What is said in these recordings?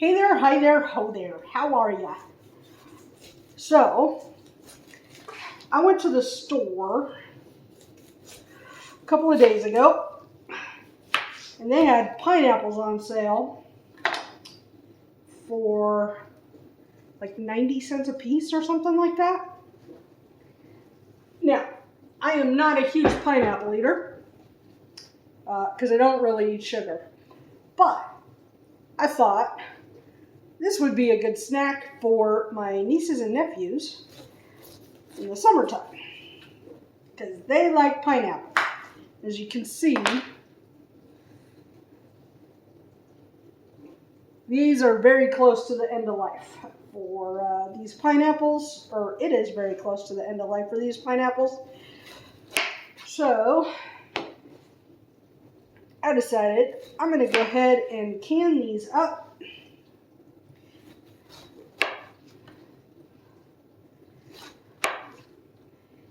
Hey there, hi there, ho there. How are ya? So, I went to the store a couple of days ago, and they had pineapples on sale for like 90 cents a piece or something like that. Now, I am not a huge pineapple eater because I don't really eat sugar, but I thought this would be a good snack for my nieces and nephews in the summertime because they like pineapple. As you can see, these are very close to the end of life for these pineapples, or it is very close to the end of life for these pineapples. So I decided I'm going to go ahead and can these up.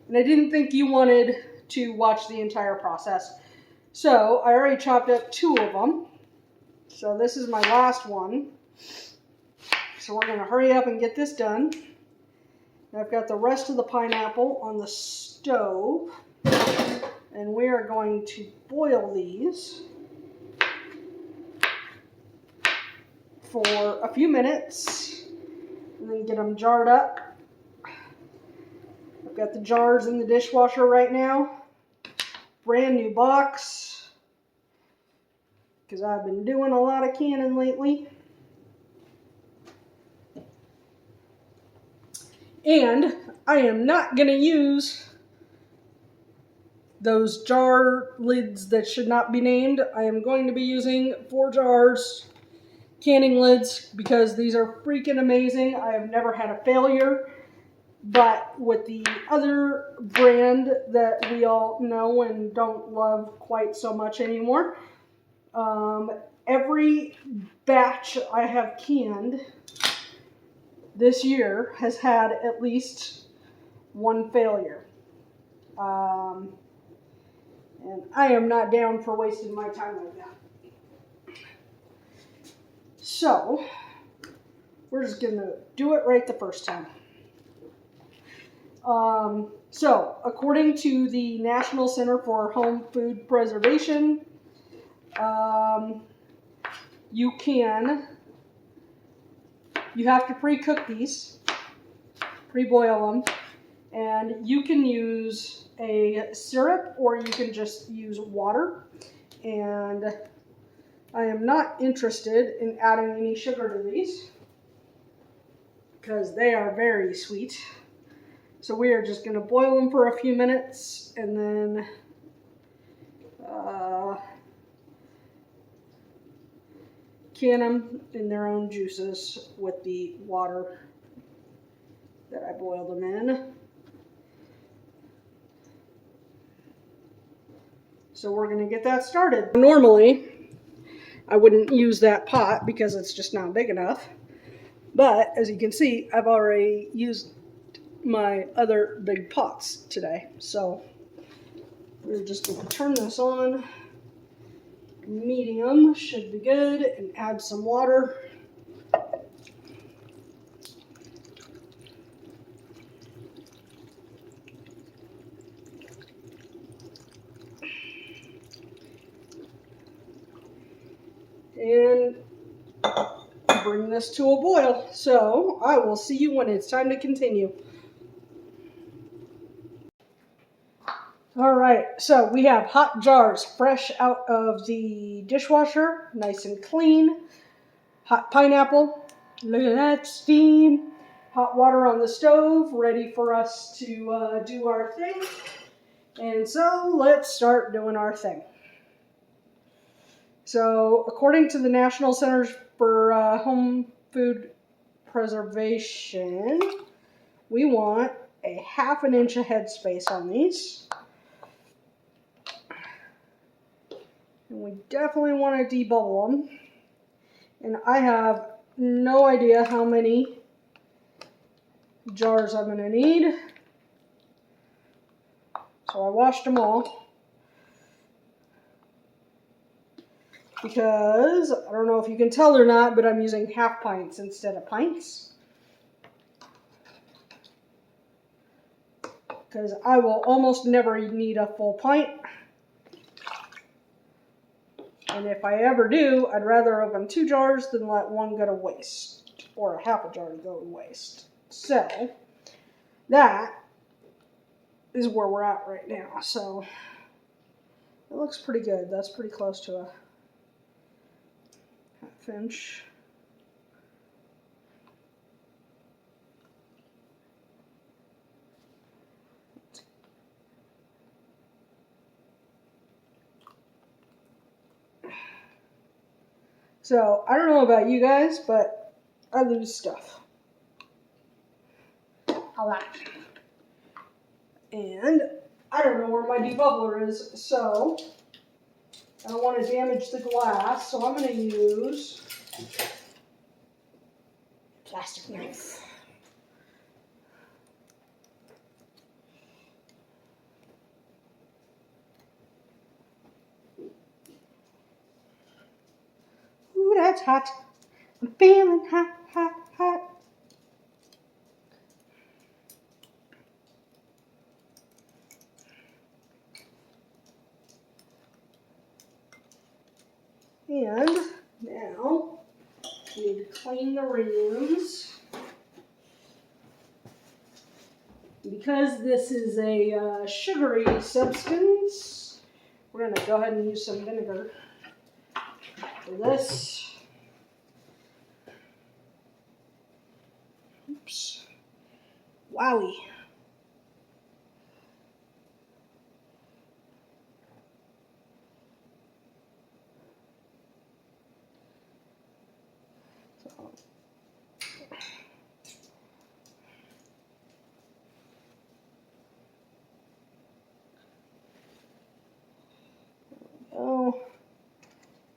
And I didn't think you wanted to watch the entire process. So I already chopped up 2 of them. So this is my last one. So we're going to hurry up and get this done. I've got the rest of the pineapple on the stove. And we are going to boil these for a few minutes. And then get them jarred up. I've got the jars in the dishwasher right now. Brand new box. Because I've been doing a lot of canning lately. And I am not going to use those jar lids that should not be named. I am going to be using 4 jars canning lids because these are freaking amazing. I have never had a failure. But with the other brand that we all know and don't love quite so much anymore, every batch I have canned this year has had at least 1 failure. And I am not down for wasting my time like that. So, we're just going to do it right the first time. So, according to the National Center for Home Food Preservation, you have to pre-cook these, pre-boil them, and you can use a syrup or you can just use water. And I am not interested in adding any sugar to these because they are very sweet. So we are just going to boil them for a few minutes and then can them in their own juices with the water that I boiled them in. So we're going to get that started. Normally, I wouldn't use that pot because it's just not big enough. But as you can see, I've already used my other big pots today. So we're just going to turn this on. Medium should be good, and add some water. And bring this to a boil. So I will see you when it's time to continue. All right, so we have hot jars fresh out of the dishwasher, nice and clean. Hot pineapple, look at that steam. Hot water on the stove, ready for us to do our thing. And so let's start doing our thing. So according to the National Centers for Home Food Preservation, we want a 1/2 inch of headspace on these. And we definitely want to debubble them. And I have no idea how many jars I'm going to need. So I washed them all. because I don't know if you can tell or not, but I'm using half pints instead of pints. Because I will almost never need a full pint. And if I ever do, I'd rather open 2 jars than let one go to waste. Or a half a jar go to waste. So, that is where we're at right now. So, it looks pretty good. That's pretty close to a half inch. So, I don't know about you guys, but I lose stuff. A lot. And I don't know where my debubbler is, so I don't want to damage the glass, so I'm going to use a plastic knife. Ooh, that's hot. I'm feeling hot, hot, hot. And now we need to clean the rims. Because this is a sugary substance, we're going to go ahead and use some vinegar for this. Oops. Wowie.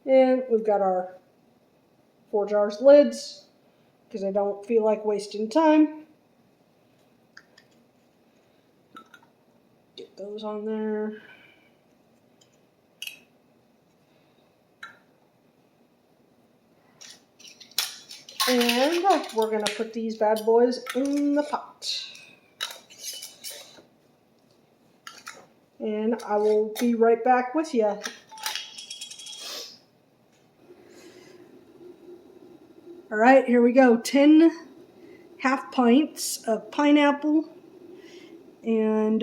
And we've got our 4 jars lids, because I don't feel like wasting time. Get those on there. And we're going to put these bad boys in the pot. And I will be right back with you. All right, here we go. 10 half pints of pineapple, and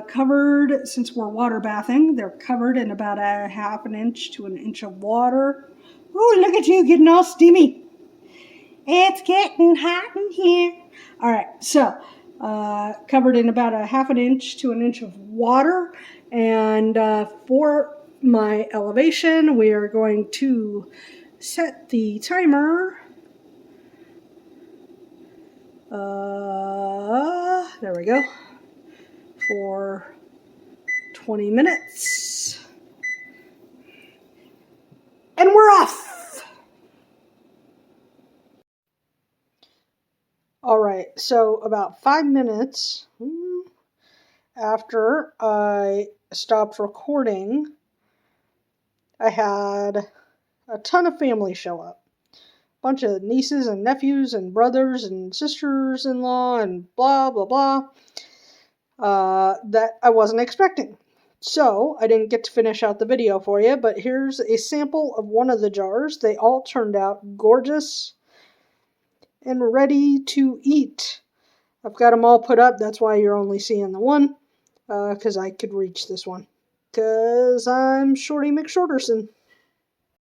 covered, since we're water bathing, they're covered in about a half an inch to an inch of water. Ooh, look at you getting all steamy. It's getting hot in here. All right, so covered in about a half an inch to an inch of water, and for my elevation, we are going to set the timer. There we go, for 20 minutes. And we're off! Alright, so about 5 minutes after I stopped recording, I had a ton of family show up. Bunch of nieces and nephews and brothers and sisters-in-law and blah, blah, blah, that I wasn't expecting. So, I didn't get to finish out the video for you, but here's a sample of one of the jars. They all turned out gorgeous and ready to eat. I've got them all put up. That's why you're only seeing the one, because I could reach this one. Because I'm Shorty McShorterson.